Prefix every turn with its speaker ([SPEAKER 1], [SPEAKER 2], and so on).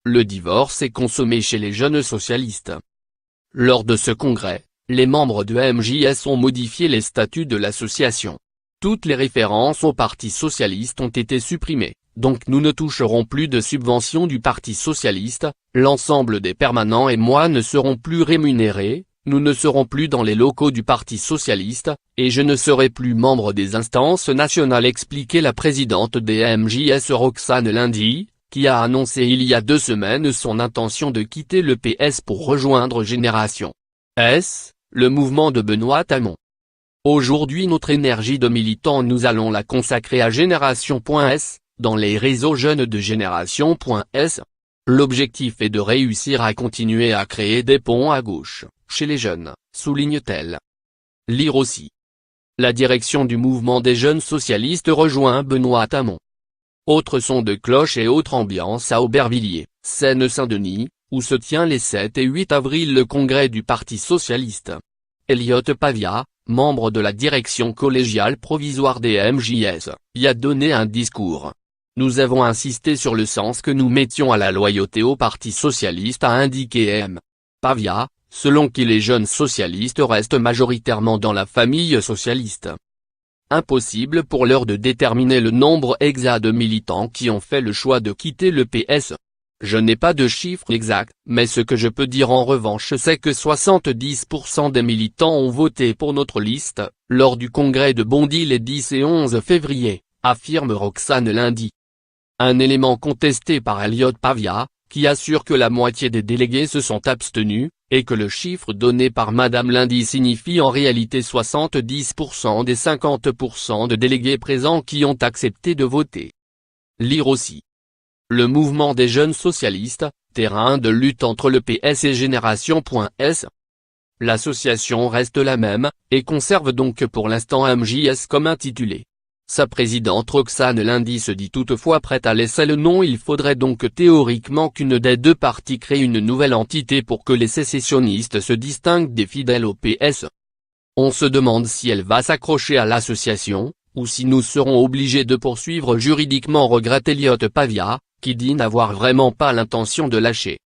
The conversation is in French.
[SPEAKER 1] le divorce est consommé chez les jeunes socialistes. Lors de ce congrès, les membres de MJS ont modifié les statuts de l'association. Toutes les références au Parti socialiste ont été supprimées, donc nous ne toucherons plus de subventions du Parti socialiste, l'ensemble des permanents et moi ne seront plus rémunérés, nous ne serons plus dans les locaux du Parti socialiste, et je ne serai plus membre des instances nationales, expliquait la présidente des MJS Roxane Lundi, qui a annoncé il y a 2 semaines son intention de quitter le PS pour rejoindre Génération S, le mouvement de Benoît Hamon. Aujourd'hui notre énergie de militants nous allons la consacrer à Génération.S, dans les réseaux jeunes de Génération.S. L'objectif est de réussir à continuer à créer des ponts à gauche, chez les jeunes, souligne-t-elle. Lire aussi. La direction du mouvement des jeunes socialistes rejoint Benoît Hamon. Autre son de cloche et autre ambiance à Aubervilliers, Seine-Saint-Denis, où se tient les 7 et 8 avril le congrès du Parti socialiste. Elliot Pavia, membre de la direction collégiale provisoire des MJS, y a donné un discours. Nous avons insisté sur le sens que nous mettions à la loyauté au Parti socialiste, a indiqué M. Pavia, selon qui les jeunes socialistes restent majoritairement dans la famille socialiste. Impossible pour l'heure de déterminer le nombre exact de militants qui ont fait le choix de quitter le PS. Je n'ai pas de chiffre exact, mais ce que je peux dire en revanche c'est que 70% des militants ont voté pour notre liste, lors du congrès de Bondy les 10 et 11 février, affirme Roxane Lundi. Un élément contesté par Elliot Pavia, qui assure que la moitié des délégués se sont abstenus, et que le chiffre donné par Madame Lundi signifie en réalité 70% des 50% de délégués présents qui ont accepté de voter. Lire aussi. Le mouvement des jeunes socialistes, terrain de lutte entre le PS et Génération.S. L'association reste la même, et conserve donc pour l'instant MJS comme intitulé. Sa présidente Roxane Lundi se dit toutefois prête à laisser le nom. Il faudrait donc théoriquement qu'une des 2 parties crée une nouvelle entité pour que les sécessionnistes se distinguent des fidèles au PS. On se demande si elle va s'accrocher à l'association, ou si nous serons obligés de poursuivre juridiquement, regrette Elliot Pavia, qui dit n'avoir vraiment pas l'intention de lâcher.